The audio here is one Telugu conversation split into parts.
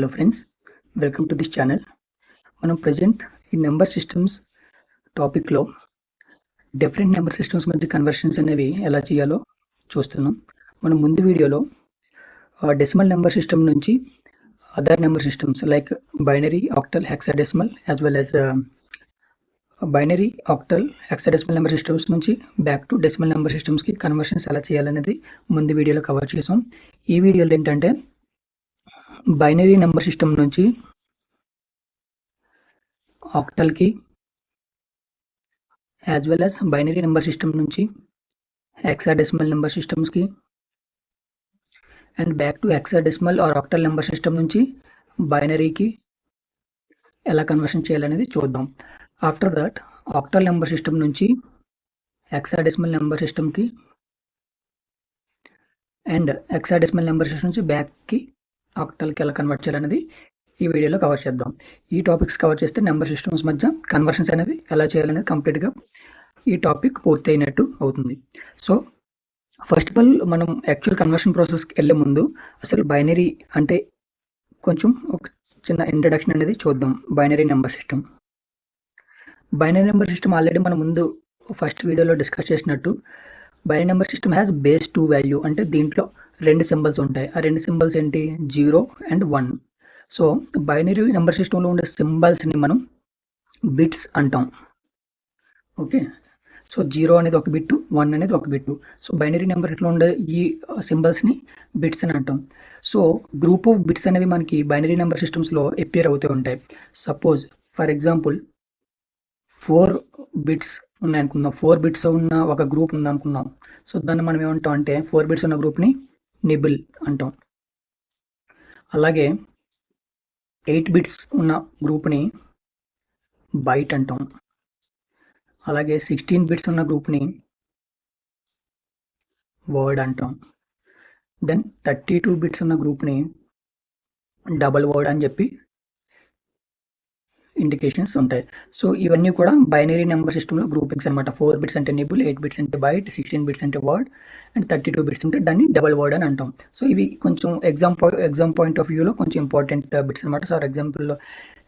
Hello friends, welcome to this channel. మనం ప్రజెంట్ ఈ నెంబర్ సిస్టమ్స్ టాపిక్లో డిఫరెంట్ నెంబర్ సిస్టమ్స్ మధ్య కన్వర్షన్స్ అనేవి ఎలా చేయాలో చూస్తున్నాం. మనం ముందు వీడియోలో డెసిమల్ నెంబర్ సిస్టమ్ నుంచి other number systems like binary, octal, hexadecimal as well as binary, octal, hexadecimal number systems నుంచి బ్యాక్ టు డెసిమల్ నెంబర్ సిస్టమ్స్కి కన్వర్షన్స్ ఎలా చేయాలనేది ముందు వీడియోలో కవర్ చేసాం. ఈ వీడియోలో ఏంటంటే బైనరీ నెంబర్ సిస్టమ్ నుంచి ఆక్టల్కి as well as binary number system నుంచి హెక్సాడెసిమల్ నెంబర్ సిస్టమ్స్కి and back to hexadecimal or octal number system నుంచి బైనరీకి ఎలా కన్వర్షన్ చేయాలనేది చూద్దాం. After that octal number system నుంచి హెక్సాడెసిమల్ నెంబర్ సిస్టమ్కి అండ్ హెక్సాడెసిమల్ నెంబర్ సిస్టమ్ నుంచి బ్యాక్కి ఆక్టల్కి ఎలా కన్వర్ట్ చేయాలనేది ఈ వీడియోలో కవర్ చేద్దాం. ఈ టాపిక్స్ కవర్ చేస్తే నెంబర్ సిస్టమ్స్ మధ్య కన్వర్షన్స్ అనేవి ఎలా చేయాలనేది కంప్లీట్గా ఈ టాపిక్ పూర్తి అయినట్టు అవుతుంది. సో ఫస్ట్ ఆఫ్ ఆల్ మనం యాక్చువల్ కన్వర్షన్ ప్రాసెస్కి వెళ్ళే ముందు అసలు బైనరీ అంటే కొంచెం ఒక చిన్న ఇంట్రడక్షన్ అనేది చూద్దాం. బైనరీ నెంబర్ సిస్టమ్ ఆల్రెడీ మనం ముందు ఫస్ట్ వీడియోలో డిస్కస్ చేసినట్టు binary number system has base 2 value. అంటే దీంట్లో 2 సింబల్స్ ఉంటాయి. ఆ 2 సింబల్స్ ఏంటి? 0 అండ్ 1. సో బైనరీ నెంబర్ సిస్టంలో ఉండే సింబల్స్ని మనం బిట్స్ అంటాం. ఓకే, సో 0 అనేది ఒక బిట్టు, 1 అనేది ఒక బిట్టు. సో బైనరీ నెంబర్ ఇట్లా ఉండే ఈ సింబల్స్ని బిట్స్ అని అంటాం. సో గ్రూప్ ఆఫ్ బిట్స్ అనేవి మనకి బైనరీ నెంబర్ సిస్టమ్స్లో అపియర్ అవుతూ ఉంటాయి. సపోజ్ ఫర్ ఎగ్జాంపుల్ 4 బిట్స్ ఉన్నాయనుకుందాం. 4 బిట్స్ ఉన్న ఒక గ్రూప్ ఉందనుకున్నాం. సో దాన్ని మనం ఏమంటాం అంటే 4 బిట్స్ ఉన్న గ్రూప్ని నిబుల్ అంటాం. అలాగే 8 బిట్స్ ఉన్న గ్రూప్ని బైట్ అంటాం. అలాగే 16 బిట్స్ ఉన్న గ్రూప్ని వర్డ్ అంటాం. దెన్ 32 బిట్స్ ఉన్న గ్రూప్ని డబల్ వర్డ్ అని చెప్పి ఇండికేషన్స్ ఉంటాయి. సో ఇవన్నీ కూడా బైనరీ నెంబర్ సిస్టంలో గ్రూపింగ్స్ అనమాట. 4 బిట్స్ అంటే నిబుల్, 8 బిట్స్ అంటే బైట్, 16 బిట్స్ అంటే వర్డ్ అండ్ 32 బిట్స్ అంటే దాన్ని డబల్ వర్డ్ అని అంటాం. సో ఇవి కొంచెం ఎగ్జామ్ పాయింట్ ఆఫ్ వ్యూలో కొంచెం ఇంపార్టెంట్ బిట్స్ అనమాట. సో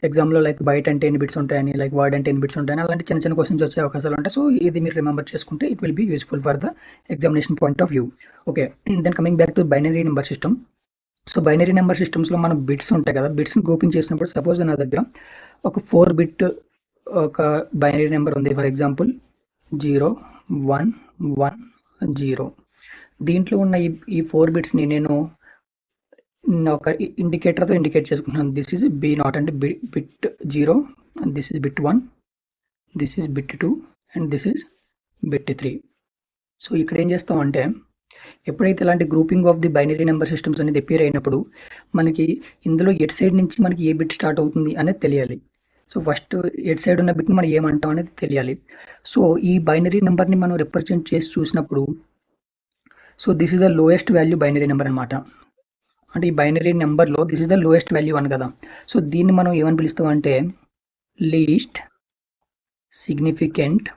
ఎగ్జామ్లో లైక్ బైట్ అంటే ఎన్ని బిట్స్ ఉంటాయని, లైక్ వర్డ్ అంటే ఎన్ని బిట్స్ ఉంటాయని అలాంటి చిన్న చిన్న క్వశ్చన్స్ వచ్చే అవకాశాలు ఉంటాయి. సో ఇది మీరు రిమెంబర్ చేసుకుంటే it will be useful for the examination point of view. Okay, then coming back to binary number system. So binary number సిస్టమ్స్లో మన బిట్స్ ఉంటాయి కదా, బిట్స్ని గ్రూపింగ్ చేసినప్పుడు సపోజ్ నా దగ్గర ఒక 4 బిట్ ఒక బైనరీ నెంబర్ ఉంది. For example 0 1 1 0. దీంట్లో ఉన్న ఈ 4 బిట్స్ని నేను ఒక ఇండికేటర్తో ఇండికేట్ చేసుకుంటున్నాను. దిస్ ఈజ్ B0 అంటే bit 0, this is bit 1, this is bit 2 and this is bit 3. So ఇక్కడ ఏం చేస్తామంటే ఎప్పుడైతే ఇలాంటి grouping of the binary number systems అనేది అపియర్ అయినప్పుడు మనకి ఇందులో ఎట్ సైడ్ నుంచి మనకి ఏ బిట్ స్టార్ట్ అవుతుంది అనేది తెలియాలి. సో ఫస్ట్ ఎట్ సైడ్ ఉన్న బిట్ని మనం ఏమంటాం అనేది తెలియాలి. సో ఈ బైనరీ నెంబర్ని మనం రిప్రజెంట్ చేసి చూసినప్పుడు so this is the lowest value binary number అనమాట. అంటే ఈ బైనరీ నెంబర్లో this is the lowest value అని కదా. సో దీన్ని మనం ఏమని పిలుస్తాం అంటే లీస్ట్ సిగ్నిఫికెంట్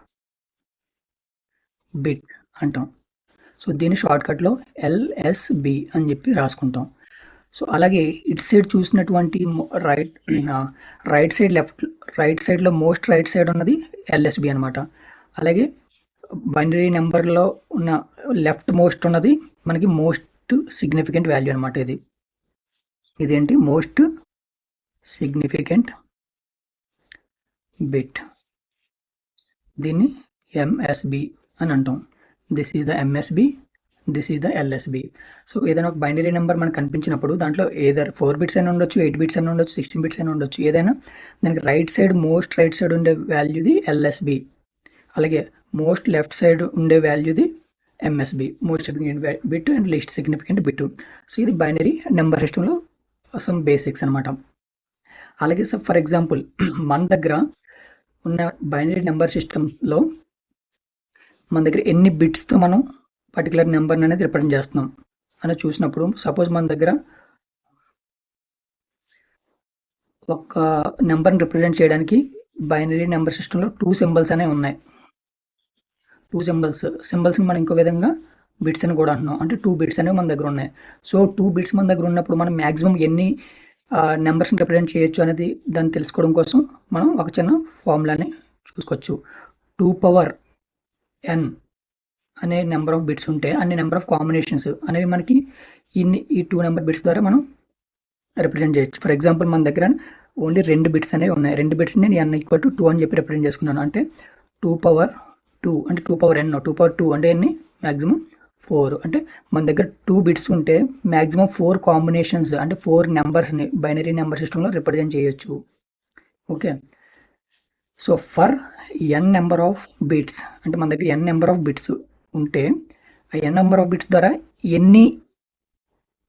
బిట్ అంటాం. సో దీన్ని షార్ట్కట్లో LSB అని చెప్పి రాసుకుంటాం. సో అలాగే ఇట్ సైడ్ చూసినటువంటి రైట్ సైడ్లో మోస్ట్ రైట్ సైడ్ ఉన్నది LSB అనమాట. అలాగే బైనరీ నెంబర్లో ఉన్న లెఫ్ట్ మోస్ట్ ఉన్నది మనకి మోస్ట్ సిగ్నిఫికెంట్ వాల్యూ అనమాట. ఇదేంటి మోస్ట్ సిగ్నిఫికెంట్ బిట్, దీన్ని MSB అని అంటాం. This is the MSB, this is the LSB. So ఏదైనా ఒక బైనరీ నెంబర్ మనకు కనిపించినప్పుడు దాంట్లో ఏదర్ 4 బిట్స్ అయినా ఉండొచ్చు, 8 బిట్స్ అయినా ఉండొచ్చు, 16 బిట్స్ అయినా ఉండొచ్చు. ఏదైనా దానికి మోస్ట్ రైట్ సైడ్ ఉండే వాల్యూది LSB, అలాగే మోస్ట్ లెఫ్ట్ సైడ్ ఉండే వాల్యూది MSB, most significant bit and least significant bit. So ఇది బైనరీ నెంబర్ సిస్టంలో సమ్ బేసిక్స్ అనమాట. అలాగే సార్ ఫర్ ఎగ్జాంపుల్ మన దగ్గర ఉన్న బైనరీ నెంబర్ సిస్టంలో మన దగ్గర ఎన్ని బిట్స్తో మనం పర్టికులర్ నెంబర్ని అనేది రిప్రజెంట్ చేస్తున్నాం అని చూసినప్పుడు సపోజ్ మన దగ్గర ఒక నెంబర్ని రిప్రజెంట్ చేయడానికి బైనరీ నెంబర్ సిస్టంలో 2 సింబల్స్ అనేవి ఉన్నాయి. 2 సింబల్స్ని మనం ఇంకో విధంగా బిట్స్ అని కూడా అంటున్నాం. అంటే 2 బిట్స్ అనేవి మన దగ్గర ఉన్నాయి. సో 2 బిట్స్ మన దగ్గర ఉన్నప్పుడు మనం మ్యాక్సిమం ఎన్ని నెంబర్స్ని రిప్రజెంట్ చేయొచ్చు అనేది దాన్ని తెలుసుకోవడం కోసం మనం ఒక చిన్న ఫార్ములాని చూసుకోవచ్చు. 2n అనే నెంబర్ ఆఫ్ బిట్స్ ఉంటే అన్ని నెంబర్ ఆఫ్ కాంబినేషన్స్ అనేవి మనకి ఈ 2 నెంబర్ బిట్స్ ద్వారా మనం రిప్రజెంట్ చేయొచ్చు. ఫర్ ఎగ్జాంపుల్ మన దగ్గర ఓన్లీ 2 బిట్స్ అనేవి ఉన్నాయి. 2 బిట్స్ నేను n = 2 అని చెప్పి రిప్రజెంట్ చేసుకున్నాను. అంటే 2 అంటే 2n 2 అంటే ఎన్ని మ్యాక్సిమం 4. అంటే మన దగ్గర 2 బిట్స్ ఉంటే మ్యాక్సిమం 4 కాంబినేషన్స్ అంటే 4 నెంబర్స్ని బైనరీ నెంబర్ సిస్టంలో రిప్రజెంట్ చేయొచ్చు. Okay, so for n number of bits అంటే మన దగ్గర n నెంబర్ ఆఫ్ బిట్స్ ఉంటే ఆ n నెంబర్ ఆఫ్ బిట్స్ ద్వారా ఎన్ని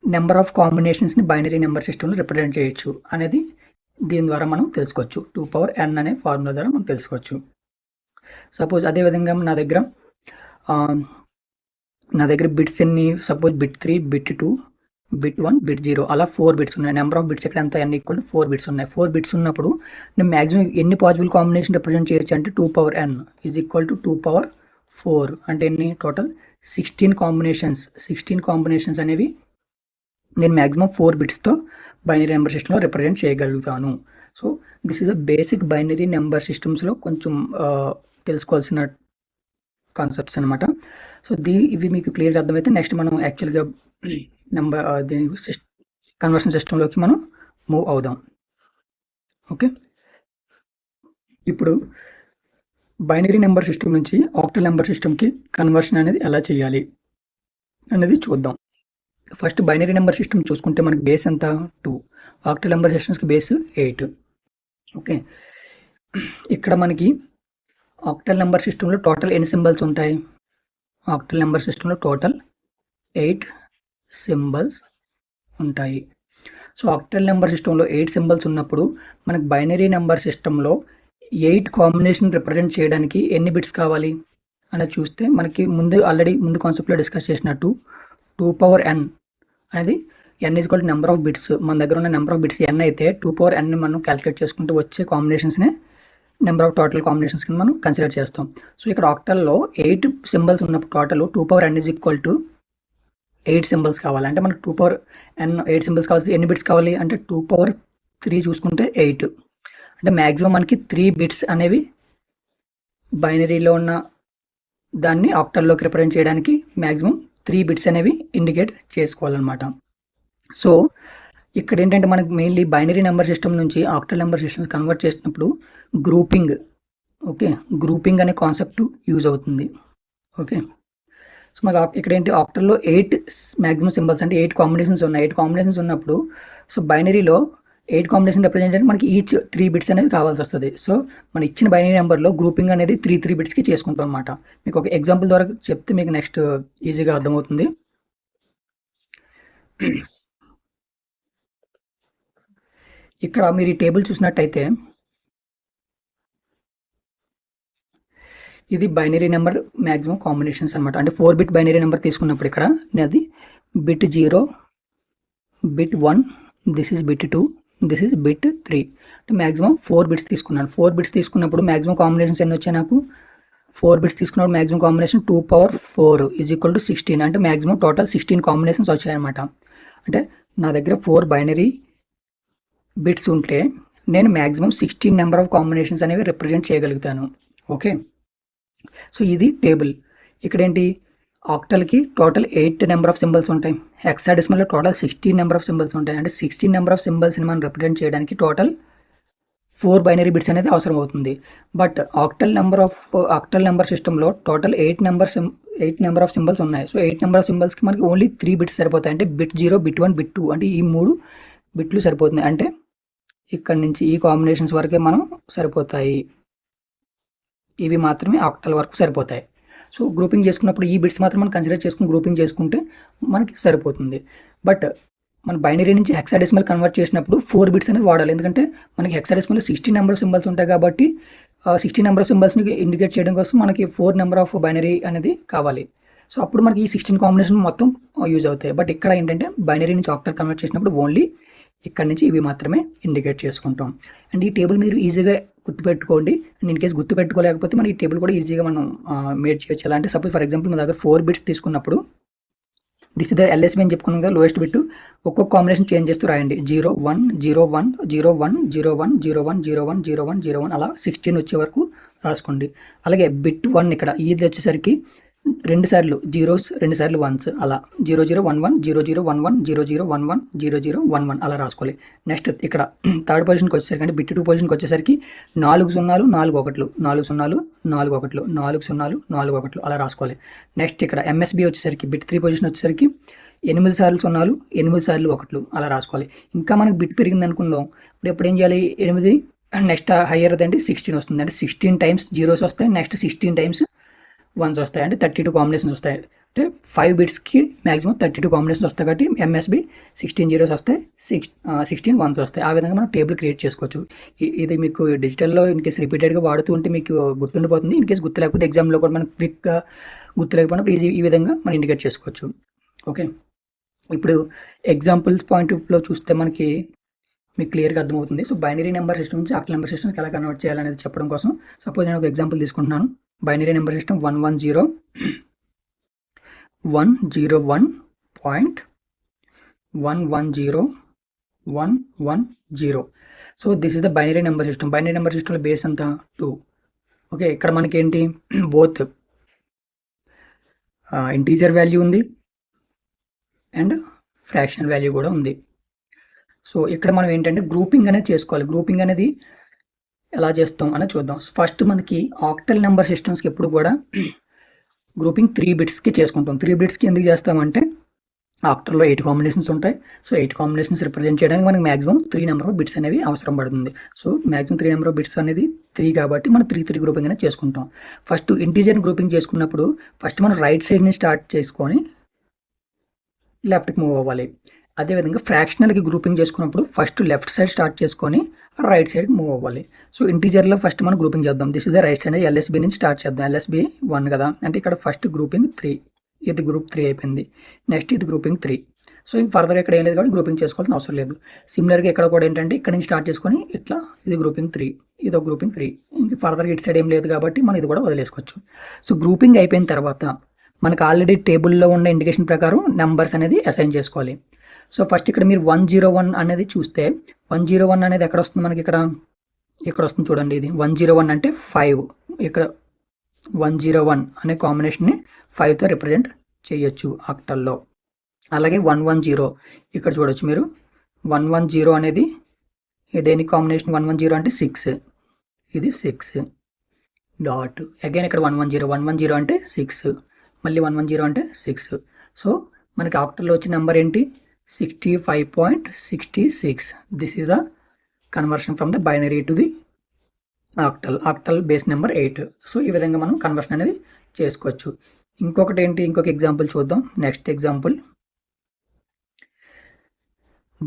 నెంబర్ ఆఫ్ కాంబినేషన్స్ని బైనరీ నెంబర్ సిస్టంలో రిప్రజెంట్ చేయొచ్చు అనేది దీని ద్వారా మనం తెలుసుకోవచ్చు. 2n అనే ఫార్ములా ద్వారా మనం తెలుసుకోవచ్చు. సపోజ్ అదేవిధంగా నా దగ్గర బిట్స్ ఎన్ని, suppose bit 3, bit 2, bit 1, bit 0 అలా 4 బిట్స్ ఉన్నాయి. నెంబర్ ఆఫ్ బిట్స్ ఇక్కడ ఎంత n = 4 బిట్స్ ఉన్నాయి. 4 బిట్స్ ఉన్నప్పుడు నేను మ్యాక్సిమం ఎన్ని పాసిబుల్ కాంబినేషన్ రిప్రజెంట్ చేయొచ్చు అంటే 2n = 2/4 అంటే ఎన్ని టోటల్ 16 కాంబినేషన్స్. 16 కాంబినేషన్స్ అనేవి నేను మ్యాక్సిమం 4 బిట్స్తో బైనరీ నెంబర్ సిస్టంలో రిప్రజెంట్ చేయగలుగుతాను. So this is the basic binary number సిస్టమ్స్లో కొంచెం తెలుసుకోవాల్సిన కాన్సెప్ట్స్ అనమాట. సో ఇవి మీకు క్లియర్గా అర్థమైతే నెక్స్ట్ మనం యాక్చువల్గా దీని కన్వర్షన్ సిస్టంలోకి మనం మూవ్ అవుదాం. ఓకే, ఇప్పుడు బైనరీ నెంబర్ సిస్టమ్ నుంచి ఆక్టల్ నెంబర్ సిస్టమ్కి కన్వర్షన్ అనేది ఎలా చేయాలి అనేది చూద్దాం. ఫస్ట్ బైనరీ నెంబర్ సిస్టమ్ చూసుకుంటే మనకి బేస్ ఎంత 2, ఆక్టల్ నెంబర్ సిస్టమ్స్కి బేస్ 8. ఓకే, ఇక్కడ మనకి ఆక్టల్ నెంబర్ సిస్టంలో టోటల్ ఎన్ని సింబల్స్ ఉంటాయి? ఆక్టల్ నెంబర్ సిస్టంలో టోటల్ 8 సింబల్స్ ఉంటాయి. సో ఆక్టల్ నెంబర్ సిస్టంలో 8 సింబల్స్ ఉన్నప్పుడు మనకు బైనరీ నెంబర్ సిస్టంలో 8 కాంబినేషన్ రిప్రజెంట్ చేయడానికి ఎన్ని బిట్స్ కావాలి అనేది చూస్తే మనకి ఆల్రెడీ ముందు కాన్సెప్ట్లో డిస్కస్ చేసినట్టు 2n అనేది n = నెంబర్ ఆఫ్ బిట్స్. మన దగ్గర ఉన్న నెంబర్ ఆఫ్ బిట్స్ n అయితే 2n మనం క్యాలిక్యులేట్ చేసుకుంటూ వచ్చే కాంబినేషన్స్నే నెంబర్ ఆఫ్ టోటల్ కాంబినేషన్స్ కింద మనం కన్సిడర్ చేస్తాం. సో ఇక్కడ ఆక్టల్లో 8 సింబల్స్ ఉన్నప్పుడు టోటల్ 2n = 8 సింబల్స్ కావాలి. అంటే మనకు 2n 8 సింబల్స్ కావాల్సి ఎన్ని బిట్స్ కావాలి అంటే 2/3 చూసుకుంటే 8. అంటే మ్యాక్సిమం మనకి 3 బిట్స్ అనేవి బైనరీలో ఉన్న దాన్ని ఆక్టల్లోకి రిప్రజెంట్ చేయడానికి మ్యాక్సిమం 3 బిట్స్ అనేవి ఇండికేట్ చేసుకోవాలన్నమాట. సో ఇక్కడ ఏంటంటే మనకు మెయిన్లీ బైనరీ నెంబర్ సిస్టమ్ నుంచి ఆక్టల్ నెంబర్ సిస్టమ్స్ కన్వర్ట్ చేసినప్పుడు గ్రూపింగ్ అనే కాన్సెప్ట్ యూజ్ అవుతుంది. ఓకే, సో మనకు ఇక్కడ ఏంటి ఆక్టల్లో 8 మ్యాక్సిమం సింబల్స్ అంటే 8 కాంబినేషన్స్ ఉన్నాయి. 8 కాంబినేషన్స్ ఉన్నప్పుడు సో బైనరీలో 8 కాంబినేషన్ రిప్రజెంట్ చేయడానికి మనకి ఈచ్ 3 బిట్స్ అనేది కావాల్సి వస్తుంది. సో మన ఇచ్చిన బైనరీ నెంబర్లో గ్రూపింగ్ అనేది 3 బిట్స్కి చేసుకుంటాం అనమాట. మీకు ఒక ఎగ్జాంపుల్ ద్వారా చెప్తే మీకు నెక్స్ట్ ఈజీగా అర్థమవుతుంది. ఇక్కడ మీరు ఈ టేబుల్ చూసినట్టయితే ఇది బైనరీ నెంబర్ మ్యాక్సిమం కాంబినేషన్స్ అనమాట. అంటే 4 బిట్ బైనరీ నెంబర్ తీసుకున్నప్పుడు ఇక్కడ అది bit 0, bit 1, this is bit 2, this is bit 3. అంటే మ్యాక్సిమం 4 బిట్స్ తీసుకున్నాను. 4 బిట్స్ తీసుకున్నప్పుడు మ్యాక్సిమం కాంబినేషన్స్ ఎన్ని వచ్చాయి నాకు? 4 బిట్స్ తీసుకున్నప్పుడు మ్యాక్సిమం కాంబినేషన్ 2/4 = 16. అంటే మ్యాక్సిమం టోటల్ 16 కాంబినేషన్స్ వచ్చాయన్నమాట. అంటే నా దగ్గర 4 బైనరీ బిట్స్ ఉంటే నేను మ్యాక్సిమం 16 నెంబర్ ఆఫ్ కాంబినేషన్స్ అనేవి రిప్రజెంట్ చేయగలుగుతాను. ఓకే, సో ఇది టేబుల్. ఇక్కడ ఏంటి ఆక్టల్కి టోటల్ 8 నెంబర్ ఆఫ్ సింబల్స్ ఉంటాయి. హెక్సాడెసిమల్లో టోటల్ 16 నెంబర్ ఆఫ్ సింబల్స్ ఉంటాయి. అంటే 16 నెంబర్ ఆఫ్ సింబల్స్ని మనం రిప్రజెంట్ చేయడానికి టోటల్ 4 బైనరీ బిట్స్ అనేది అవసరం అవుతుంది. బట్ ఆక్టల్ నెంబర్ సిస్టంలో టోటల్ 8 నెంబర్ ఆఫ్ సింబల్స్ ఉన్నాయి. సో 8 నెంబర్ ఆఫ్ సింబల్స్కి మనకి ఓన్లీ 3 బిట్స్ సరిపోతాయి. అంటే బిట్ 0, బిట్ 1, బిట్ 2 అంటే ఈ 3 బిట్లు సరిపోతుంది. అంటే ఇక్కడ నుంచి ఈ కాంబినేషన్స్ వరకే మనం సరిపోతాయి. ఇవి మాత్రమే ఆక్టల్ వరకు సరిపోతాయి. సో గ్రూపింగ్ చేసుకున్నప్పుడు ఈ బిట్స్ మాత్రం మనం కన్సిడర్ చేసుకుని గ్రూపింగ్ చేసుకుంటే మనకి సరిపోతుంది. బట్ మన బైనరీ నుంచి హెక్సాడెసిమల్ కన్వర్ట్ చేసినప్పుడు 4 బిట్స్ అనేది వాడాలి. ఎందుకంటే మనకి హెక్సాడెసిమల్లో 16 నెంబర్ ఆఫ్ సింబల్స్ ఉంటాయి కాబట్టి 16 నెంబర్ ఆఫ్ సింబల్స్ని ఇండికేట్ చేయడం కోసం మనకి 4 నెంబర్ ఆఫ్ బైనరీ అనేది కావాలి. సో అప్పుడు మనకి ఈ 16 కాంబినేషన్ మొత్తం యూజ్ అవుతాయి. బట్ ఇక్కడ ఏంటంటే బైనరీ నుంచి ఆక్టల్ కన్వర్ట్ చేసినప్పుడు ఓన్లీ ఇక్కడ నుంచి ఇవి మాత్రమే ఇండికేట్ చేసుకుంటాం. అండ్ ఈ టేబుల్ మీరు ఈజీగా గుర్తుపెట్టుకోండి. అండ్ ఇన్ కేసు గుర్తుపెట్టుకోలేకపోతే మన ఈ టేబుల్ కూడా ఈజీగా మనం మేడ్ చేయొచ్చు. ఎలా అంటే సపోజ్ ఫర్ ఎగ్జాంపుల్ మన దగ్గర 4 బిట్స్ తీసుకున్నప్పుడు దిస్ ఇస్ ద ఎల్ఎస్బి అని చెప్పుకున్నాం కదా, లోయెస్ట్ బిట్. ఒక్కొక్క కాంబినేషన్ చేంజ్ చేస్తూ రాయండి. 0 1 0 1 0 1 0 1 0 1 0 1 0 1 0 1 అలా 16 వచ్చే వరకు రాసుకోండి. అలాగే బిట్ 1 ఇక్కడ ఇది వచ్చేసరికి 2 సార్లు జీరోస్ 2 సార్లు వన్స్ అలా 0 0 1 1 0 0 1 1 0 0 1 1 0 0 1 1 అలా రాసుకోవాలి. నెక్స్ట్ ఇక్కడ థర్డ్ పొజిషన్కి వచ్చేసరికి అంటే బిట్ 2 పొజిషన్కి వచ్చేసరికి 4 0 4 1 4 0 4 1 4 0 4 1 అలా రాసుకోవాలి. నెక్స్ట్ ఇక్కడ ఎంఎస్బి వచ్చేసరికి బిట్ 3 పొజిషన్ వచ్చేసరికి 8 సార్లు 0 8 సార్లు 1 అలా రాసుకోవాలి. ఇంకా మనకి బిట్ పెరిగింది అనుకుందాం, ఇప్పుడు ఎప్పుడు ఏం చేయాలి, 8 నెక్స్ట్ హయ్యర్ అంటే 16 వస్తుంది, అంటే 16 టైమ్స్ జీరోస్ వస్తాయి, నెక్స్ట్ 16 టైమ్స్ వన్స్ వస్తాయి, అంటే 32 కాంబినేషన్స్ వస్తాయి. అంటే 5 బిట్స్కి మ్యాక్సిమం 32 కాంబినేషన్స్ వస్తాయి కాబట్టి ఎంఎస్బి 16 జీరోస్ వస్తాయి, 16 వన్స్ వస్తాయి. ఆ విధంగా మనం టేబుల్ క్రియేట్ చేసుకోవచ్చు. ఇది మీకు డిజిటల్లో ఇన్ కేసు రిపీటెడ్గా వాడుతూ ఉంటే మీకు గుర్తుండిపోతుంది. ఇన్ కేసు గుర్తు లేకపోతే ఎగ్జామ్లో కూడా మనకు క్విక్గా గుర్తు లేకపోయినప్పుడు ఈ విధంగా మనం ఇండికేట్ చేసుకోవచ్చు. ఓకే, ఇప్పుడు ఎగ్జాంపుల్స్ పాయింట్ ఆఫ్లో చూస్తే మనకి మీకు క్లియర్గా అర్థమవుతుంది. సో బైనరీ నెంబర్ సిస్టమ్ నుంచి ఆక్టల్ నెంబర్ సిస్టమ్కి ఎలా కన్వర్ట్ చేయాలనేది చెప్పడం కోసం సపోజ్ నేను ఒక ఎగ్జాంపుల్ తీసుకుంటున్నాను. Binary number system 110.110.110. So this is the binary number system. Binary number సిస్టమ్లో బేస్ అంతా 2. ఓకే, ఇక్కడ మనకి ఏంటి, బోత్ ఇంటీజర్ వాల్యూ ఉంది అండ్ ఫ్రాక్షనల్ వాల్యూ కూడా ఉంది. సో ఇక్కడ మనం ఏంటంటే గ్రూపింగ్ అనేది చేసుకోవాలి. గ్రూపింగ్ అనేది ఎలా చేస్తాం అనేది చూద్దాం. ఫస్ట్ మనకి ఆక్టల్ నెంబర్ సిస్టమ్స్కి ఎప్పుడు కూడా గ్రూపింగ్ 3 బిట్స్కి చేసుకుంటాం. 3 బిట్స్కి ఎందుకు చేస్తామంటే ఆక్టల్లో 8 కాంబినేషన్స్ ఉంటాయి. సో 8 కాంబినేషన్స్ రిప్రజెంట్ చేయడానికి మనకి మాక్సిమం 3 నెంబర్ ఆఫ్ బిట్స్ అనేవి అవసరం పడుతుంది. So maximum 3 number of bits అనేది 3 కాబట్టి మనం 3 గ్రూపింగ్ అనేది చేసుకుంటాం. ఫస్ట్ ఇంటీజర్ గ్రూపింగ్ చేసుకున్నప్పుడు ఫస్ట్ మనం రైట్ సైడ్ని స్టార్ట్ చేసుకొని లెఫ్ట్కి మూవ్ అవ్వాలి. అదేవిధంగా ఫ్రాక్షనల్కి గ్రూపింగ్ చేసుకున్నప్పుడు ఫస్ట్ లెఫ్ట్ సైడ్ స్టార్ట్ చేసుకొని రైట్ సైడ్కి మూవ్ అవ్వాలి. సో ఇంటీజర్లో ఫస్ట్ మనం గ్రూపింగ్ చేద్దాం. This is the right side, LSB నుంచి స్టార్ట్ చేద్దాం. ఎల్ఎస్బి 1 కదా, అంటే ఇక్కడ ఫస్ట్ గ్రూపింగ్ 3, ఇది గ్రూప్ 3 అయిపోయింది. నెక్స్ట్ ఇది గ్రూపింగ్ 3. సో ఇంక ఫర్దర్ ఇక్కడ ఏం లేదు కాబట్టి గ్రూపింగ్ చేసుకోవాల్సిన అవసరం లేదు. సిమిలర్గా ఇక్కడ కూడా ఏంటంటే ఇక్కడ నుంచి స్టార్ట్ చేసుకొని ఇట్లా ఇది గ్రూపింగ్ 3, ఇది ఒక గ్రూపింగ్ 3. ఇంక ఫర్దర్గా ఇటు సైడ్ ఏం లేదు కాబట్టి మనం ఇది కూడా వదిలేసుకోవచ్చు. సో గ్రూపింగ్ అయిపోయిన తర్వాత మనకు ఆల్రెడీ టేబుల్లో ఉన్న ఇండికేషన్ ప్రకారం నెంబర్స్ అనేది అసైన్ చేసుకోవాలి. సో ఫస్ట్ ఇక్కడ మీరు 101 అనేది చూస్తే 101 అనేది ఎక్కడ వస్తుంది మనకి, ఇక్కడ వస్తుంది చూడండి. ఇది 101 అంటే 5. ఇక్కడ 101 అనే కాంబినేషన్ని 5తో రిప్రజెంట్ చేయొచ్చు ఆక్టల్లో. అలాగే 110 ఇక్కడ చూడొచ్చు మీరు. 110 అనేది దేని కాంబినేషన్, 110 అంటే 6, ఇది 6 డాట్. అగైన్ ఇక్కడ 110 అంటే 6, మళ్ళీ 110 అంటే 6. సో మనకి ఆక్టల్లో వచ్చిన నెంబర్ ఏంటి, 65.66. This is the conversion from the binary to the octal base number 8. So ఈ విధంగా మనం కన్వర్షన్ అనేది చేసుకోవచ్చు. ఇంకొకటి ఏంటి, ఇంకొక ఎగ్జాంపుల్ చూద్దాం. Next example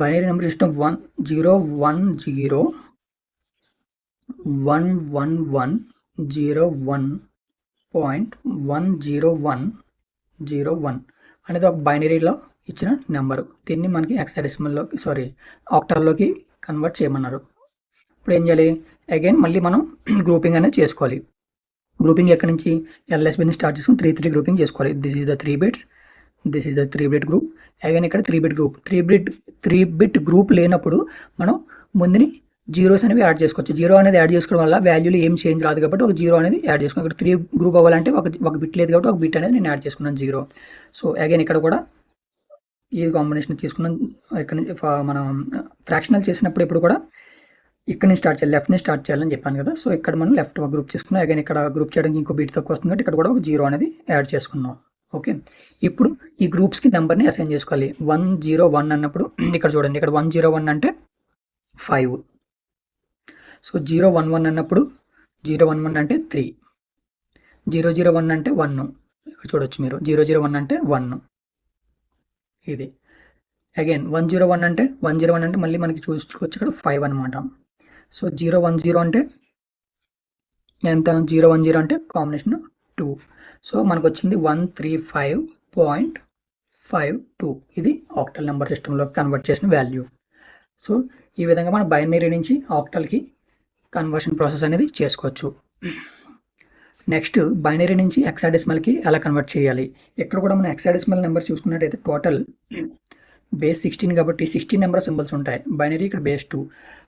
binary number system 101.101 అనేది ఒక బైనరీలో ఇచ్చిన నెంబరు. దీన్ని మనకి హెక్సాడెసిమల్లోకి ఆక్టల్లోకి కన్వర్ట్ చేయమన్నారు. ఇప్పుడు ఏం చేయాలి, అగైన్ మళ్ళీ మనం గ్రూపింగ్ అనేది చేసుకోవాలి. గ్రూపింగ్ ఎక్కడి నుంచి, ఎల్ఎస్బిని స్టార్ట్ చేసుకుని 3 గ్రూపింగ్ చేసుకోవాలి. This is the 3 bits, this is the 3 bit group. Again ఇక్కడ 3 బిట్ గ్రూప్. 3 బిట్ గ్రూప్ లేనప్పుడు మనం ముందుని జీరోస్ అనేవి యాడ్ చేసుకోవచ్చు. 0 అనేది యాడ్ చేసుకోవడం వల్ల వాల్యూలో ఏం చేంజ్ రాదు కాబట్టి ఒక 0 అనేది యాడ్ చేసుకోవాలి. ఇక్కడ 3 గ్రూప్ అవ్వాలంటే ఒక బిట్ లేదు కాబట్టి ఒక బిట్ అనేది నేను యాడ్ చేసుకున్నాను 0. సో అగైన్ ఇక్కడ కూడా ఈ కాంబినేషన్ తీసుకున్నాం. ఇక్కడ నుంచి మనం ఫ్రాక్షనల్ చేసినప్పుడు ఇప్పుడు కూడా ఇక్కడ నుంచి స్టార్ట్ చేయాలి, లెఫ్ట్ నుంచి స్టార్ట్ చేయాలని చెప్పాను కదా. సో ఇక్కడ మనం లెఫ్ట్ ఒక గ్రూప్ చేసుకున్నాం. అగైన్ ఇక్కడ గ్రూప్ చేయడానికి ఇంకో బిట్ తక్కువ వస్తుంది కాబట్టి ఇక్కడ కూడా ఒక 0 అనేది యాడ్ చేసుకున్నాం. ఓకే, ఇప్పుడు ఈ గ్రూప్స్కి నెంబర్ని అసైన్ చేసుకోవాలి. 101 అన్నప్పుడు ఇక్కడ చూడండి, ఇక్కడ 101 అంటే 5. సో 011 అన్నప్పుడు 011 అంటే 3, 001 అంటే 1. ఇక్కడ చూడొచ్చు మీరు, 001 అంటే 1 ఇది. అగైన్ 101 అంటే మళ్ళీ మనకి చూసుకోవచ్చు ఇక్కడ 5 అనమాట. సో 010 అంటే ఎంత, 010 అంటే కాంబినేషన్ 2. సో మనకు వచ్చింది 135.52. ఇది ఆక్టల్ నెంబర్ సిస్టంలోకి కన్వర్ట్ చేసిన వాల్యూ. సో ఈ విధంగా మనం బైనరీ నుంచి ఆక్టల్కి కన్వర్షన్ ప్రాసెస్ అనేది చేసుకోవచ్చు. నెక్స్ట్ బైనరీ నుంచి హెక్సాడెసిమల్కి ఎలా కన్వర్ట్ చేయాలి. ఇక్కడ కూడా మనం హెక్సాడెసిమల్ నెంబర్స్ చూసుకున్నట్టయితే టోటల్ బేస్ 16 కాబట్టి 16 నెంబర్ ఆఫ్ సింబల్స్ ఉంటాయి. బైనరీ ఇక్కడ బేస్ 2.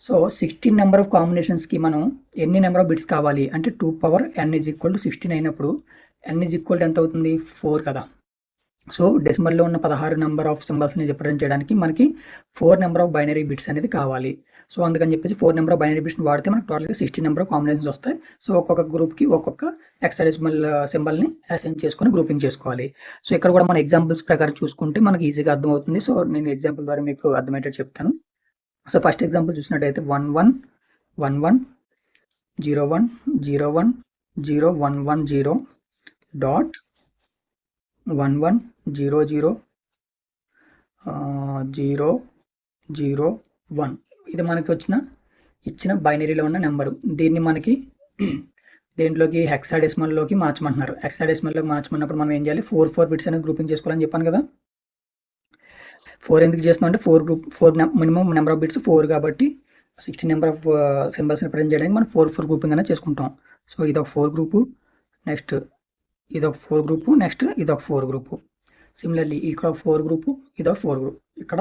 సో 16 నెంబర్ ఆఫ్ కాంబినేషన్స్కి మనం ఎన్ని నెంబర్ ఆఫ్ బిట్స్ కావాలి అంటే 2 power n is equal to 16 అయినప్పుడు n ఈజ్ ఈక్వల్ టు ఎంత అవుతుంది 4 కదా. సో డెసిమల్లో ఉన్న 16 నెంబర్ ఆఫ్ సింబల్స్ని రిప్రజెంట్ చేయడానికి మనకి 4 నెంబర్ ఆఫ్ బైనరీ బిట్స్ అనేది కావాలి. సో అందుకని చెప్పేసి 4 నెంబర్ ఆఫ్ బైనరీ బిట్స్ని వాడితే మనకు టోటల్గా 16 నెంబర్ ఆఫ్ కాంబినేషన్స్ వస్తాయి. సో ఒక్కొక్క గ్రూప్కి ఒక్కొక్క హెక్సాడెసిమల్ సింబల్ని అసైన్ చేసుకొని గ్రూపింగ్ చేసుకోవాలి. సో ఇక్కడ కూడా మన ఎగ్జాంపుల్స్ ప్రకారం చూసుకుంటే మనకి ఈజీగా అర్థమవుతుంది. సో నేను ఎగ్జాంపుల్ ద్వారా మీకు అర్థమయ్యేటట్టు చెప్తాను. సో ఫస్ట్ ఎగ్జాంపుల్ చూసినట్టయితే 1 1 1 1 0 1 0 1 0 1 1 0 డాట్ 1 1 0 0 0 0 1 ఇది మనకి ఇచ్చిన బైనరీలో ఉన్న నెంబరు. దీన్ని మనకి దేంట్లోకి హెక్సాడెసిమల్లోకి మార్చమంటున్నారు. హెక్సాడెసిమల్లోకి మార్చమన్నప్పుడు మనం ఏం చేయాలి 4 4 బిట్స్ అనేది గ్రూపింగ్ చేసుకోవాలని చెప్పాను కదా. 4 ఎందుకు చేస్తున్నాం అంటే 4 మినిమం నెంబర్ ఆఫ్ బిట్స్ 4 కాబట్టి 16 నెంబర్ ఆఫ్ సింబల్స్ని రిప్రజెంట్ చేయడానికి మనం 4 4 గ్రూపింగ్ అనేది చేసుకుంటాం. సో ఇది ఒక 4 గ్రూపు, నెక్స్ట్ ఇది ఒక 4 గ్రూపు, నెక్స్ట్ ఇది ఒక 4 గ్రూపు. సిమిలర్లీ ఇక్కడ 4 గ్రూపు, ఇది ఒక 4 గ్రూప్. ఇక్కడ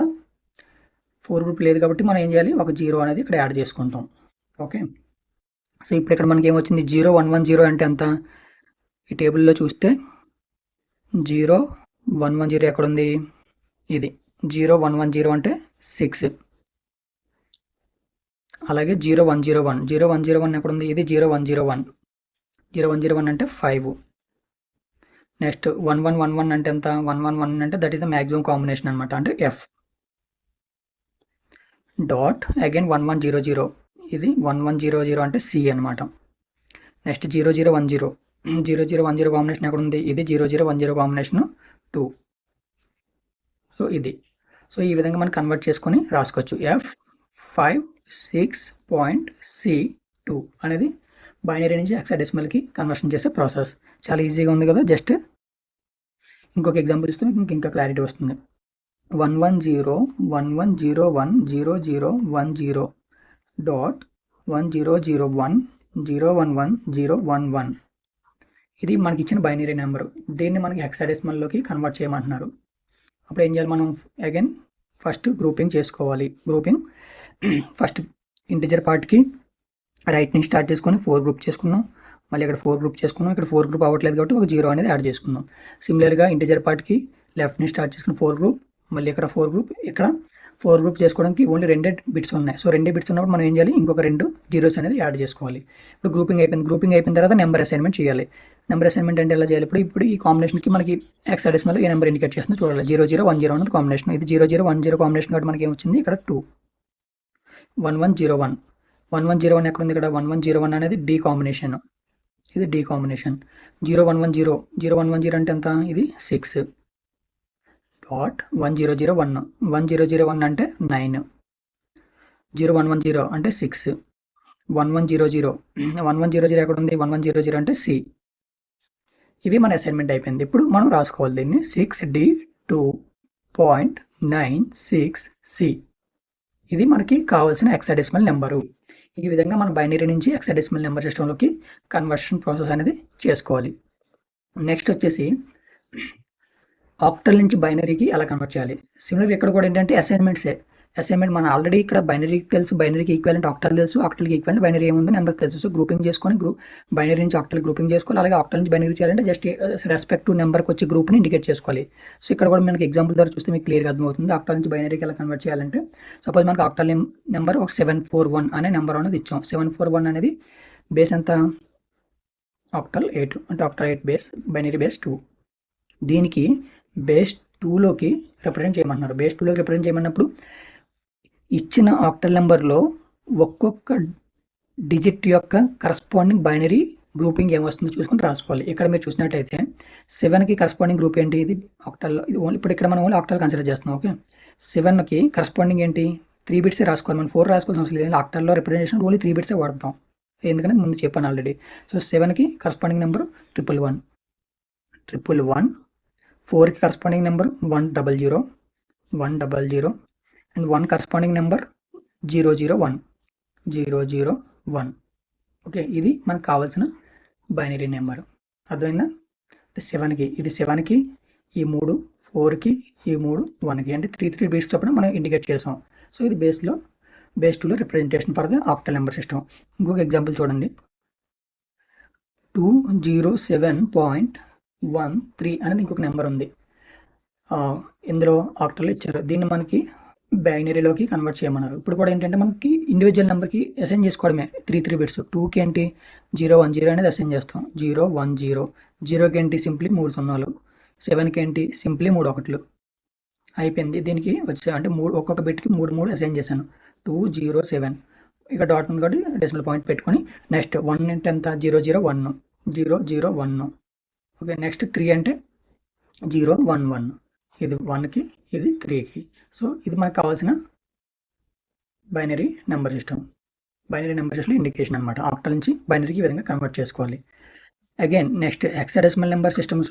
4 గ్రూప్ లేదు కాబట్టి మనం ఏం చేయాలి ఒక 0 అనేది ఇక్కడ యాడ్ చేసుకుంటాం. ఓకే. సో ఇప్పుడు ఇక్కడ మనకి ఏమొచ్చింది 0 1 1 0 అంటే ఎంత, ఈ టేబుల్లో చూస్తే 0 1 1 0 ఎక్కడ ఉంది, ఇది 0 1 1 0 అంటే 6. అలాగే 0 1 0 1 0 1 0 1 ఎక్కడ ఉంది, ఇది 0 1 0 1 0 1 0 1 అంటే 5. నెక్స్ట్ 1 1 1 1 అంటే ఎంత, 1 1 1 అంటే that is the maximum combination అనమాట, అంటే F. డాట్ అగైన్ 1 1 0 0 ఇది 1 1 0 0 అంటే C అనమాట. నెక్స్ట్ 0 0 1 0 0 0 1 0 కాంబినేషన్ ఎక్కడ ఉంది, ఇది 0 0 1 0 కాంబినేషన్ 2. సో ఇది. సో ఈ విధంగా మనం కన్వర్ట్ చేసుకొని రాసుకోవచ్చు. F56.C2 అనేది బైనరీ నుంచి హెక్సాడెసిమల్కి కన్వర్షన్ చేసే ప్రాసెస్. చాలా ఈజీగా ఉంది కదా. జస్ట్ ఇంకొక ఎగ్జాంపుల్ ఇస్తే మీకు ఇంకా క్లారిటీ వస్తుంది. 1 1 0 1 1 0 1 0 0 1 0 డాట్ 1 0 0 1 0 1 1 0 1 1 ఇది మనకి ఇచ్చిన బైనరీ నెంబరు. దీన్ని మనకి హెక్సాడెసిమల్లోకి కన్వర్ట్ చేయమంటున్నారు. అప్పుడు ఏం చేయాలి మనం, అగైన్ ఫస్ట్ గ్రూపింగ్ చేసుకోవాలి. గ్రూపింగ్ ఫస్ట్ ఇంటిజర్ పార్ట్కి రైట్ నుంచి స్టార్ట్ చేసుకొని 4 గ్రూప్ చేసుకున్నాం, మళ్ళీ ఇక్కడ 4 గ్రూప్ చేసుకున్నాం. ఇక్కడ 4 గ్రూప్ అవ్వట్లేదు కాబట్టి ఒక 0 అనేది యాడ్ చేసుకున్నాం. సిమిలర్గా ఇంటిజర్ పార్ట్కి లెఫ్ట్ నుంచి స్టార్ట్ చేసుకుని 4 గ్రూప్, మళ్ళీ ఇక్కడ 4 గ్రూప్, ఇక్కడ 4 గ్రూప్ చేసుకోవడానికి ఓన్లీ 2 బిట్స్ ఉన్నాయి. సో 2 బిట్స్ ఉన్నప్పుడు మనం ఏం చేయాలి, ఇంకొక 2 జీరోస్ అనేది యాడ్ చేసుకోవాలి. ఇప్పుడు గ్రూపింగ్ అయిపోయింది. గ్రూపింగ్ అయిపోయిన తర్వాత నెంబర్ అసైన్మెంట్ చేయాలి. నెంబర్ అసైన్మెంట్ అంటే ఎలా చేయాలి, ఇప్పుడు ఈ కాంబినేషన్కి మనకి హెక్సాడెసిమల్ ఏ నెంబర్ ఇండికేట్ చేస్తుందో చూడాలి. 0 0 1 0 అనేది కాంబినేషన్, ఇది 0 0 1 0 కాంబినేషన్ కాబట్టి మనకి ఏమొచ్చింది ఇక్కడ 2. 1 1 0 1 1 1 0 1 ఎక్కడ ఉంది, ఇక్కడ 1 1 0 1 అనేది డి కాంబినేషన్, ఇది డి కాంబినేషన్. 0 1 1 0 0 1 1 0 అంటే ఎంత, ఇది 6. డాట్ 1 0 0 1 1 0 0 1 అంటే 9. 0 1 1 0 అంటే 6. 1 1 0 0 1 1 0 0 ఎక్కడ ఉంది, 1 1 0 0 అంటే C. ఇవి మన అసైన్మెంట్ అయిపోయింది. ఇప్పుడు మనం రాసుకోవాలి దీన్ని 6D2.96C. ఇది మనకి కావాల్సిన హెక్సాడెసిమల్ నెంబరు. ఈ విధంగా మన బైనరీ నుంచి హెక్సాడెసిమల్ నెంబర్ సిస్టంలోకి కన్వర్షన్ ప్రాసెస్ అనేది చేసుకోవాలి. నెక్స్ట్ వచ్చేసి ఆక్టల్ నుంచి బైనరీకి ఎలా కన్వర్ట్ చేయాలి. సిమిలర్ ఇక్కడ కూడా ఏంటంటే అసైన్మెంట్ మన ఆల్రెడీ ఇక్కడ బైనరీకి తెలుసు, బైనరీకి ఈక్వలెంట్ ఆక్టల్ తెలుసు, ఆక్టల్కి ఈక్వలెంట్ బైనరీ ఏముంది నెంబర్ తెలుసు. సో గ్రూపింగ్ చేసుకొని బైనరీ నుంచి ఆక్టల్ గ్రూపింగ్ చేసుకోవాలి. అలాగే ఆక్టల్ నుంచి బైనరీ చేయాలంటే జస్ట్ రెస్పెక్ట్ టు నెంబర్కి వచ్చే గ్రూప్ని ఇండికేట్ చేసుకోవాలి. సో ఇక్కడ కూడా మనకి ఎగ్జాంపుల్ ద్వారా చూస్తే మీకు క్లియర్గా అర్థమవుతుంది. ఆక్టల్ నుంచి బైనరీకి ఎలా కన్వర్ట్ చేయాలంటే, సపోజ్ మనకు ఆక్టల్ నెంబర్ ఒక 741 అనే నెంబర్ అనేది ఇచ్చాం. 741 అనేది బేస్ ఎంత, ఆక్టల్ 8 అంటే ఆక్టల్ 8 బేస్, బైనరీ బేస్ 2. దీనికి బేస్ 2లోకి రిప్రజెంట్ చేయమంటున్నారు. బేస్ 2లోకి రిప్రజెంట్ చేయమన్నప్పుడు ఇచ్చిన ఆక్టల్ నెంబర్లో ఒక్కొక్క డిజిట్ యొక్క కరస్పాండింగ్ బైనరీ గ్రూపింగ్ ఏమొస్తుందో చూసుకొని రాసుకోవాలి. ఇక్కడ మీరు చూసినట్టయితే 7కి కరస్పాండింగ్ గ్రూప్ ఏంటి, ఇది ఆక్టల్లో, ఇది ఓన్లీ ఇప్పుడు ఇక్కడ మనం ఓన్లీ ఆక్టల్ కన్సిడర్ చేస్తున్నాం. ఓకే, 7కి కరస్పాండింగ్ ఏంటి, 3 బిట్సే రాసుకోవాలి. మనం 4 రాసుకోవాల్సిన అవసరం లేదు. ఆక్టల్లో రిప్రజెంటేషన్ ఓన్లీ 3 బిట్సే వాడతాం, ఎందుకంటే ముందు చెప్పాను ఆల్రెడీ. సో 7కి కరస్పాండింగ్ నెంబర్ 111 111. 4కి corresponding number 100 100 and 1 corresponding number 001 001. Okay, ఇది మనకు కావాల్సిన బైనరీ నెంబర్. అర్థమైందా? 7కి ఇది 7కి, ఈ 3 4కి, ఈ 3 1కి, అంటే 3 బిట్స్ చొప్పున మనం ఇండికేట్ చేసాం. సో ఇది బేస్ 2లో representation for the octal number system. ఇంకొక ఎగ్జాంపుల్ చూడండి. 207.13 అనేది ఇంకొక నెంబర్ ఉంది. ఇందులో ఆక్టల్ ఇచ్చారు. దీన్ని మనకి బైనరీలోకి కన్వర్ట్ చేయమన్నారు. ఇప్పుడు కూడా ఏంటంటే మనకి ఇండివిజువల్ నెంబర్కి అసైన్ చేసుకోవడమే. 3 బిట్స్. 2కి ఏంటి 010 అనేది అసైన్ చేస్తాం. 010. 0కి ఏంటి సింప్లీ 3 సున్నాలు. 7కి ఏంటి సింప్లీ 3 ఒకట్లు. అయిపోయింది. దీనికి వచ్చే అంటే ఒక్కొక్క బిట్కి 3 అసైన్ చేశాను. 207. ఇక డాట్ ఉంది కాబట్టి డెసిమల్ పాయింట్ పెట్టుకొని నెక్స్ట్ 1 అంటే ఎంత 001. 001. ఓకే. నెక్స్ట్ 3 అంటే 011. ఇది 1కి, ఇది 3కి. సో ఇది మనకు కావాల్సిన binary number system. Binary number system indication అనమాట. ఆక్టల్ నుంచి బైనరీకి ఈ విధంగా కన్వర్ట్ చేసుకోవాలి. Again next hexadecimal number systems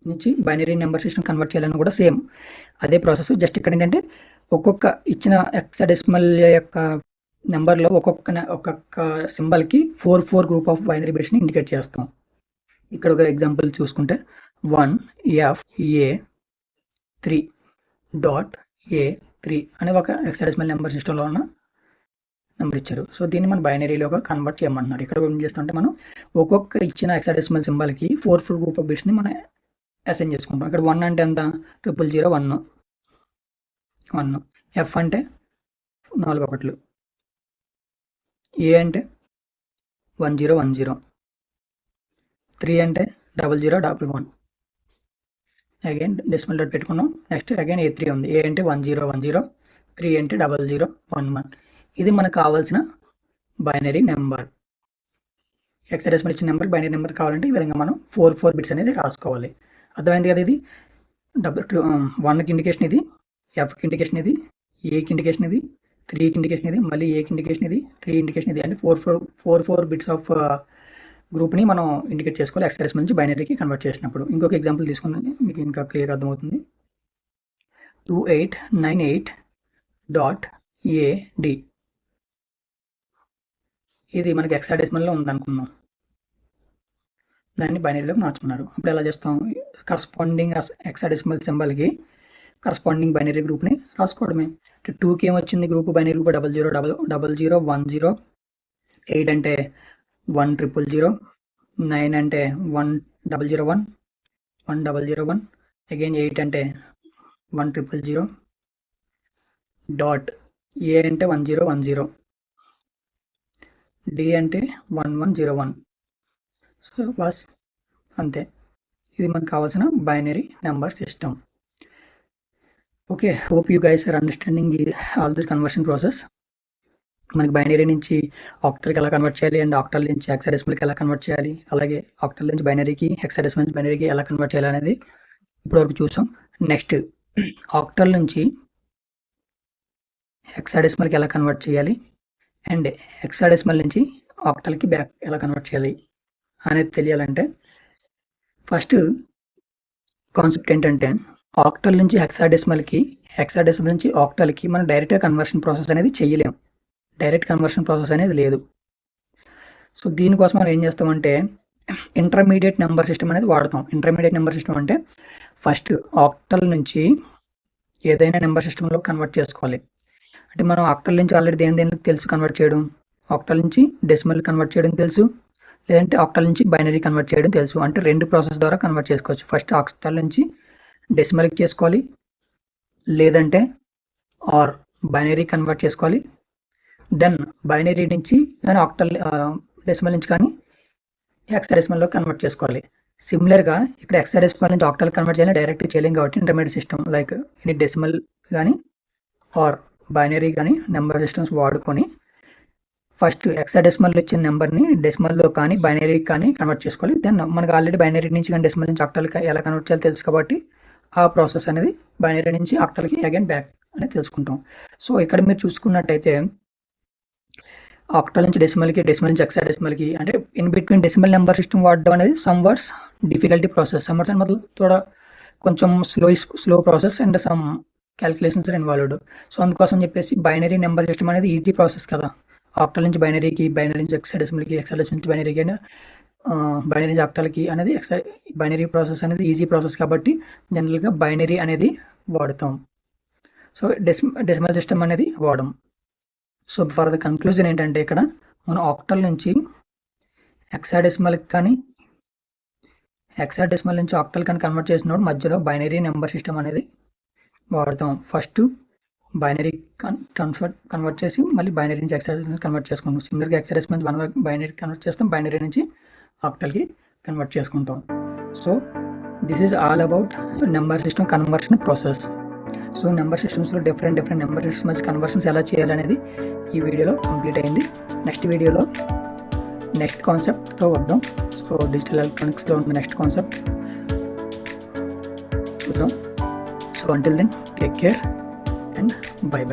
నుంచి బైనరీ నెంబర్ సిస్టమ్ కన్వర్ట్ చేయాలని కూడా సేమ్ అదే ప్రాసెస్. జస్ట్ ఇక్కడ ఏంటంటే ఒక్కొక్క ఇచ్చిన హెక్సాడెసిమల్ యొక్క నెంబర్లో ఒక్కొక్క సింబల్కి 4 గ్రూప్ ఆఫ్ బైనరీ బిట్స్ని ఇండికేట్ చేస్తాం. ఇక్కడ ఒక ఎగ్జాంపుల్ చూసుకుంటే 1FA3.A3 అనే ఒక హెక్సాడెసిమల్ నెంబర్ సిస్టంలో ఉన్న నెంబర్ ఇచ్చారు. సో దీన్ని మనం బైనరీలోగా కన్వర్ట్ చేయమంటున్నారు. ఇక్కడ ఏం చేస్తుంటే మనం ఒక్కొక్క ఇచ్చిన హెక్సాడెసిమల్ సింబల్కి 4 గ్రూప్ ఆఫ్ బిట్స్ని మనం అసైన్ చేసుకుంటాం. ఇక్కడ 1 అంటే ఎంత 000 1. F అంటే 4 ఒకట్లు. A అంటే 1010. 3 అంటే 0011. అగైన్ డెసిమల్ డాట్ పెట్టుకున్నాం. నెక్స్ట్ అగైన్ A3 ఉంది. A అంటే 1010. 3 అంటే 0011. ఇది మనకు కావాల్సిన బైనరీ నెంబర్. హెక్సాడెసిమల్ ఇచ్చిన నెంబర్ బైనరీ నెంబర్ కావాలంటే ఈ విధంగా మనం 4 బిట్స్ అనేది రాసుకోవాలి. అర్థమైంది కదా? ఇది 1కి ఇండికేషన్ ఇది, Fకి ఇండికేషన్ ఇది, Aకి ఇండికేషన్ ఇది, 3కి ఇండికేషన్ ఇది, మళ్ళీ Aకి ఇండికేషన్ ఇది, 3 ఇండికేషన్ ఇది. అంటే 4 బిట్స్ ఆఫ్ గ్రూప్ని మనం ఇండికేట్ చేసుకోవాలి హెక్సాడెసిమల్ నుంచి బైనరీకి కన్వర్ట్ చేసినప్పుడు. ఇంకొక ఎగ్జాంపుల్ తీసుకున్నాను, మీకు ఇంకా క్లియర్గా అర్థమవుతుంది. 2898.AD ఇది మనకి హెక్సాడెసిమల్లో ఉందనుకున్నాం. దాన్ని బైనరీలోకి మార్చుకున్నారు. అప్పుడు ఎలా చేస్తాం? కరస్పాండింగ్ హెక్సాడెసిమల్ సింబల్కి కరస్పాండింగ్ బైనరీ గ్రూప్ని రాసుకోవడమే. 2కి ఏమొచ్చింది గ్రూప్ బైనరీ గ్రూప్ 000010. 8 అంటే 1000. 9 అంటే 1001. 1001. అగైన్ 8 అంటే 1000. డాట్ A అంటే 1010. D అంటే 1101. సో బస్ అంతే. ఇది మనకు కావాల్సిన binary number system. Okay, hope you guys are understanding all this conversion process. మనకి బైనరీ నుంచి ఆక్టల్కి ఎలా కన్వర్ట్ చేయాలి, అండ్ ఆక్టల్ నుంచి హెక్సాడెసిమల్కి ఎలా కన్వర్ట్ చేయాలి, అలాగే ఆక్టల్ నుంచి బైనరీకి, హెక్సాడెసిమల్ నుంచి బైనరీకి ఎలా కన్వర్ట్ చేయాలి అనేది ఇప్పటివరకు చూసాం. నెక్స్ట్ ఆక్టల్ నుంచి హెక్సాడెసిమల్కి ఎలా కన్వర్ట్ చేయాలి, అండ్ హెక్సాడెసిమల్ నుంచి ఆక్టల్కి బ్యాక్ ఎలా కన్వర్ట్ చేయాలి అనేది తెలియాలంటే ఫస్ట్ కాన్సెప్ట్ ఏంటంటే ఆక్టల్ నుంచి హెక్సాడెసిమల్కి, హెక్సాడెసిమల్ నుంచి ఆక్టల్కి మనం డైరెక్ట్గా కన్వర్షన్ ప్రాసెస్ అనేది చేయలేం. డైరెక్ట్ కన్వర్షన్ ప్రాసెస్ అనేది లేదు. సో దీనికోసం మనం ఏం చేస్తామంటే ఇంటర్మీడియట్ నెంబర్ సిస్టమ్ అనేది వాడతాం. ఇంటర్మీడియట్ నెంబర్ సిస్టమ్ అంటే ఫస్ట్ ఆక్టల్ నుంచి ఏదైనా నెంబర్ సిస్టంలో కన్వర్ట్ చేసుకోవాలి. అంటే మనం ఆక్టల్ నుంచి ఆల్రెడీ దేనికి తెలుసు కన్వర్ట్ చేయడం, ఆక్టల్ నుంచి డెసిమల్ కన్వర్ట్ చేయడం తెలుసు, లేదంటే ఆక్టల్ నుంచి బైనరీ కన్వర్ట్ చేయడం తెలుసు. అంటే 2 ప్రాసెస్ ద్వారా కన్వర్ట్ చేసుకోవచ్చు. ఫస్ట్ ఆక్టల్ నుంచి డెసిమల్కి చేసుకోవాలి, లేదంటే ఆర్ బైనరీ కన్వర్ట్ చేసుకోవాలి. దెన్ బైనరీ నుంచి కానీ ఆక్టల్ డెసిమల్ నుంచి కానీ హెక్సాడెసిమల్లో కన్వర్ట్ చేసుకోవాలి. సిమిలర్గా ఇక్కడ హెక్సాడెసిమల్ నుంచి ఆక్టల్ కన్వర్ట్ చేయాలి డైరెక్ట్ చేయలేం కాబట్టి ఇంటర్మీడియట్ సిస్టమ్ లైక్ ఇది డెసిమల్ కానీ ఆర్ బైనరీ కానీ నెంబర్ సిస్టమ్స్ వాడుకొని ఫస్ట్ హెక్సాడెసిమల్లో ఇచ్చిన నెంబర్ని డెసిమల్లో కానీ బైనరీ కానీ కన్వర్ట్ చేసుకోవాలి. దెన్ మనకు ఆల్రెడీ బైనరీ నుంచి కానీ డెసిమల్ నుంచి ఆక్టల్కి ఎలా కన్వర్ట్ చేయాలో తెలుసు కాబట్టి ఆ ప్రాసెస్ అనేది బైనరీ నుంచి ఆక్టల్కి అగైన్ బ్యాక్ అనేది తెలుసుకుంటాం. సో ఇక్కడ మీరు చూసుకున్నట్టయితే ఆక్టల్ నుంచి డెసిమల్కి, డెసిమల్ నుంచి హెక్సాడెసిమల్కి అంటే in between decimal number system వాడడం అనేది some words difficulty process. Some words मतलब थोड़ा కొంచెం slow process and some calculations are involved. So అందుకోసం చెప్పేసి బైనరీ నెంబర్ సిస్టమ్ అనేది ఈజీ ప్రాసెస్ కదా. ఆక్టల్ నుంచి బైనరీకి, బైనరీ నుంచి హెక్సాడెసిమల్కి, హెక్సాడెసిమల్ నుంచి బైనరీకి అయినా బైనరీ నుంచి ఆక్టల్కి అనేది బైనరీ ప్రాసెస్ అనేది ఈజీ ప్రాసెస్ కాబట్టి జనరల్గా బైనరీ అనేది వాడతాం. సో డెసిమల్ సిస్టమ్ అనేది వాడడం. సో ఫర్ ద కన్క్లూజన్ ఏంటంటే ఇక్కడ మనం ఆక్టల్ నుంచి హెక్సాడెసిమల్కి కానీ హెక్సాడెసిమల్ నుంచి ఆక్టల్ కానీ కన్వర్ట్ చేసినప్పుడు మధ్యలో బైనరీ నెంబర్ సిస్టమ్ అనేది వాడతాం. ఫస్ట్ బైనరీ కన్వర్ట్ చేసి మళ్ళీ బైనరీ నుంచి హెక్సాడెసిమల్ కన్వర్ట్ చేసుకుంటాం. సిమిలర్గా హెక్సాడెసిమల్ నుంచి బైనరీ కన్వర్ట్ చేస్తాం, బైనరీ నుంచి ఆక్టల్కి కన్వర్ట్ చేసుకుంటాం. So this is all about number system conversion process. So number సిస్టమ్స్లో డిఫరెంట్ నెంబర్ సిస్టమ్స్ కన్వర్షన్స్ ఎలా చేయాలనేది ఈ వీడియోలో కంప్లీట్ అయింది. నెక్స్ట్ వీడియోలో నెక్స్ట్ కాన్సెప్ట్తో వద్దాం. సో డిజిటల్ ఎలక్ట్రానిక్స్లో ఉన్న నెక్స్ట్ కాన్సెప్ట్ చూద్దాం. So until then take care and by.